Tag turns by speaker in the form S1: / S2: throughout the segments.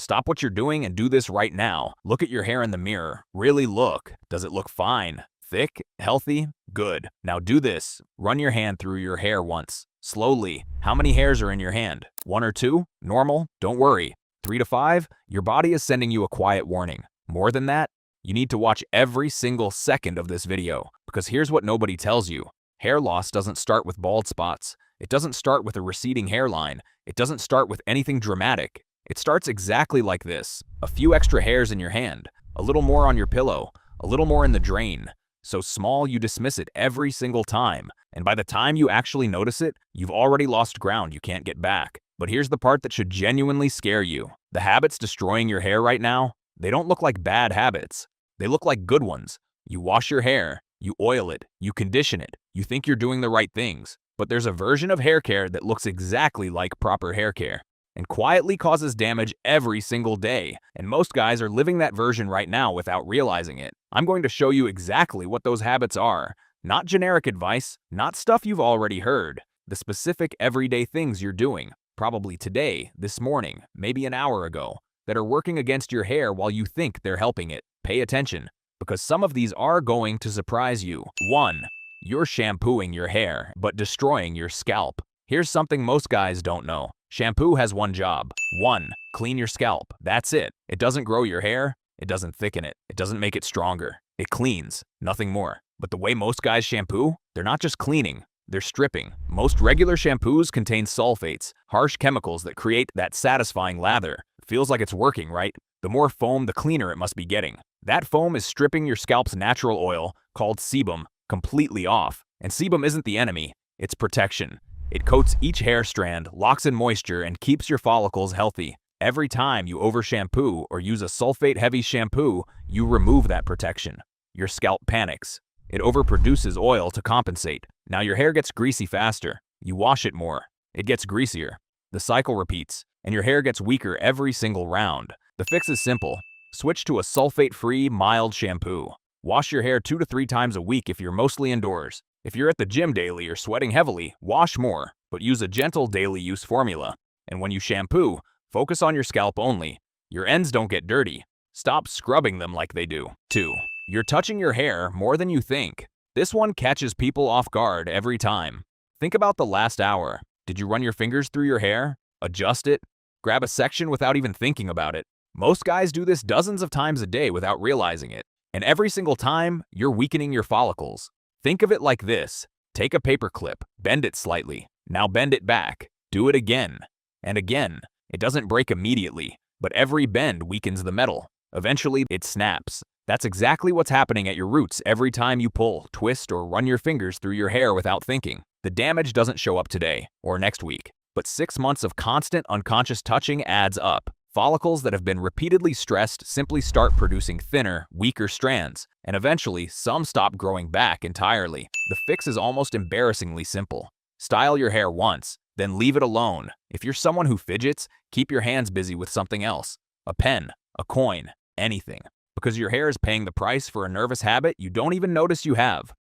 S1: Stop what you're doing and do this right now. Look at your hair in the mirror. Really look. Does it look fine? Thick? Healthy? Good. Now do this. Run your hand through your hair once. Slowly. How many hairs are in your hand? 1 or 2? Normal? Don't worry. 3 to 5? Your body is sending you a quiet warning. More than that? You need to watch every single second of this video, because here's what nobody tells you. Hair loss doesn't start with bald spots. It doesn't start with a receding hairline. It doesn't start with anything dramatic. It starts exactly like this. A few extra hairs in your hand, a little more on your pillow, a little more in the drain. So small you dismiss it every single time, and by the time you actually notice it, you've already lost ground you can't get back. But here's the part that should genuinely scare you. The habits destroying your hair right now, they don't look like bad habits. They look like good ones. You wash your hair, you oil it, you condition it, you think you're doing the right things, but there's a version of hair care that looks exactly like proper hair care and quietly causes damage every single day, and most guys are living that version right now without realizing it. I'm going to show you exactly what those habits are. Not generic advice, not stuff you've already heard. The specific everyday things you're doing, probably today, this morning, maybe an hour ago, that are working against your hair while you think they're helping it. Pay attention, because some of these are going to surprise you. 1. You're shampooing your hair, but destroying your scalp. Here's something most guys don't know. Shampoo has one job. 1. Clean your scalp. That's it. It doesn't grow your hair. It doesn't thicken it. It doesn't make it stronger. It cleans. Nothing more. But the way most guys shampoo, they're not just cleaning. They're stripping. Most regular shampoos contain sulfates, harsh chemicals that create that satisfying lather. Feels like it's working, right? The more foam, the cleaner it must be getting. That foam is stripping your scalp's natural oil, called sebum, completely off. And sebum isn't the enemy. It's protection. It coats each hair strand, locks in moisture, and keeps your follicles healthy. Every time you over-shampoo or use a sulfate-heavy shampoo, you remove that protection. Your scalp panics. It overproduces oil to compensate. Now your hair gets greasy faster. You wash it more. It gets greasier. The cycle repeats, and your hair gets weaker every single round. The fix is simple. Switch to a sulfate-free, mild shampoo. Wash your hair 2 to 3 times a week if you're mostly indoors. If you're at the gym daily or sweating heavily, wash more, but use a gentle daily use formula. And when you shampoo, focus on your scalp only. Your ends don't get dirty. Stop scrubbing them like they do. 2. You're touching your hair more than you think. This one catches people off guard every time. Think about the last hour. Did you run your fingers through your hair? Adjust it? Grab a section without even thinking about it? Most guys do this dozens of times a day without realizing it. And every single time, you're weakening your follicles. Think of it like this. Take a paper clip, bend it slightly. Now bend it back. Do it again and again. It doesn't break immediately, but every bend weakens the metal. Eventually, it snaps. That's exactly what's happening at your roots every time you pull, twist, or run your fingers through your hair without thinking. The damage doesn't show up today or next week, but 6 months of constant, unconscious touching adds up. Follicles that have been repeatedly stressed simply start producing thinner, weaker strands, and eventually some stop growing back entirely. The fix is almost embarrassingly simple. Style your hair once, then leave it alone. If you're someone who fidgets, keep your hands busy with something else. A pen, a coin, anything. Because your hair is paying the price for a nervous habit you don't even notice you have.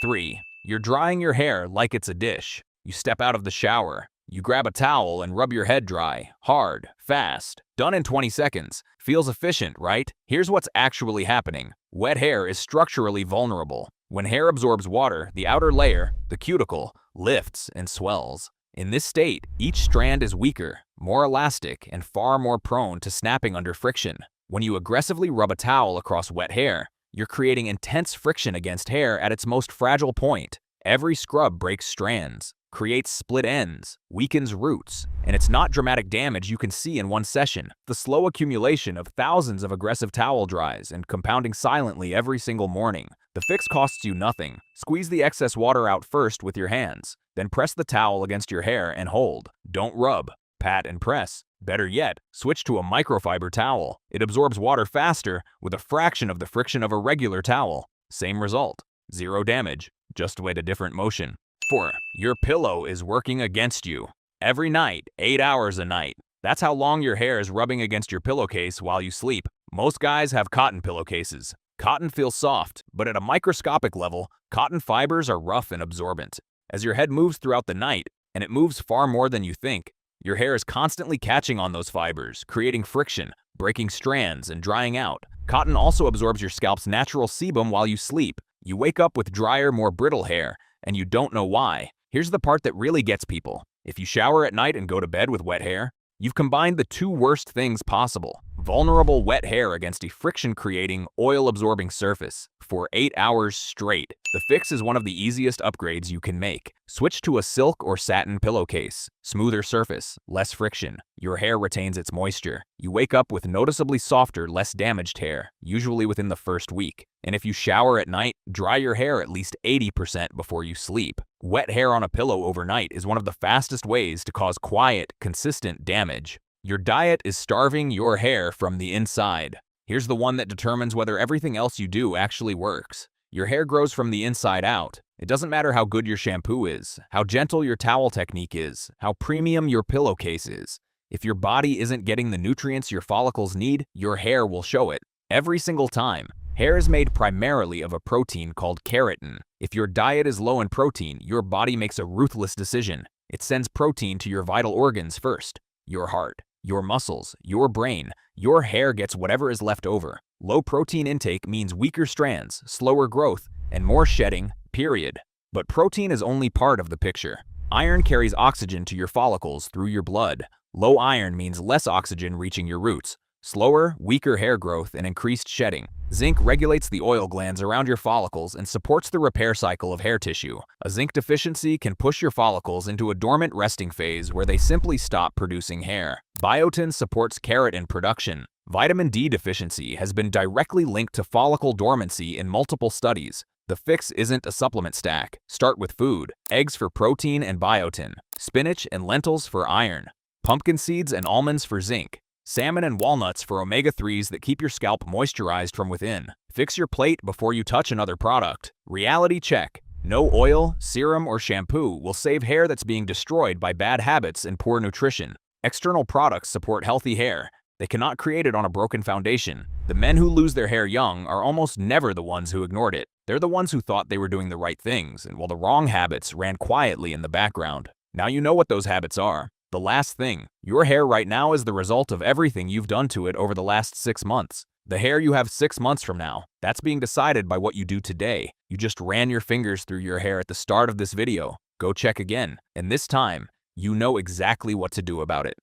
S1: 3. You're drying your hair like it's a dish. You step out of the shower. You grab a towel and rub your head dry, hard, fast. Done in 20 seconds. Feels efficient, right? Here's what's actually happening. Wet hair is structurally vulnerable. When hair absorbs water, the outer layer, the cuticle, lifts and swells. In this state, each strand is weaker, more elastic, and far more prone to snapping under friction. When you aggressively rub a towel across wet hair, you're creating intense friction against hair at its most fragile point. Every scrub breaks strands, creates split ends, weakens roots, and it's not dramatic damage you can see in one session. The slow accumulation of thousands of aggressive towel dries and compounding silently every single morning. The fix costs you nothing. Squeeze the excess water out first with your hands, then press the towel against your hair and hold. Don't rub, pat and press. Better yet, switch to a microfiber towel. It absorbs water faster with a fraction of the friction of a regular towel. Same result. Zero damage, just with a different motion. 4. Your pillow is working against you. Every night, 8 hours a night. That's how long your hair is rubbing against your pillowcase while you sleep. Most guys have cotton pillowcases. Cotton feels soft, but at a microscopic level, cotton fibers are rough and absorbent. As your head moves throughout the night, and it moves far more than you think, your hair is constantly catching on those fibers, creating friction, breaking strands and drying out. Cotton also absorbs your scalp's natural sebum while you sleep. You wake up with drier, more brittle hair, and you don't know why. Here's the part that really gets people. If you shower at night and go to bed with wet hair, you've combined the two worst things possible. Vulnerable wet hair against a friction-creating, oil-absorbing surface for 8 hours straight. The fix is one of the easiest upgrades you can make. Switch to a silk or satin pillowcase. Smoother surface, less friction. Your hair retains its moisture. You wake up with noticeably softer, less damaged hair, usually within the first week. And if you shower at night, dry your hair at least 80% before you sleep. Wet hair on a pillow overnight is one of the fastest ways to cause quiet, consistent damage. Your diet is starving your hair from the inside. Here's the one that determines whether everything else you do actually works. Your hair grows from the inside out. It doesn't matter how good your shampoo is, how gentle your towel technique is, how premium your pillowcase is. If your body isn't getting the nutrients your follicles need, your hair will show it. Every single time. Hair is made primarily of a protein called keratin. If your diet is low in protein, your body makes a ruthless decision. It sends protein to your vital organs first. Your heart, your muscles, your brain. Your hair gets whatever is left over. Low protein intake means weaker strands, slower growth, and more shedding, period. But protein is only part of the picture. Iron carries oxygen to your follicles through your blood. Low iron means less oxygen reaching your roots. Slower, weaker hair growth and increased shedding. Zinc regulates the oil glands around your follicles and supports the repair cycle of hair tissue. A zinc deficiency can push your follicles into a dormant resting phase where they simply stop producing hair. Biotin supports keratin production. Vitamin D deficiency has been directly linked to follicle dormancy in multiple studies. The fix isn't a supplement stack. Start with food. Eggs for protein and biotin. Spinach and lentils for iron. Pumpkin seeds and almonds for zinc. Salmon and walnuts for omega-3s that keep your scalp moisturized from within. Fix your plate before you touch another product. Reality check. No oil, serum, or shampoo will save hair that's being destroyed by bad habits and poor nutrition. External products support healthy hair. They cannot create it on a broken foundation. The men who lose their hair young are almost never the ones who ignored it. They're the ones who thought they were doing the right things, and while the wrong habits ran quietly in the background. Now you know what those habits are. The last thing, your hair right now is the result of everything you've done to it over the last 6 months. The hair you have 6 months from now, that's being decided by what you do today. You just ran your fingers through your hair at the start of this video. Go check again, and this time, you know exactly what to do about it.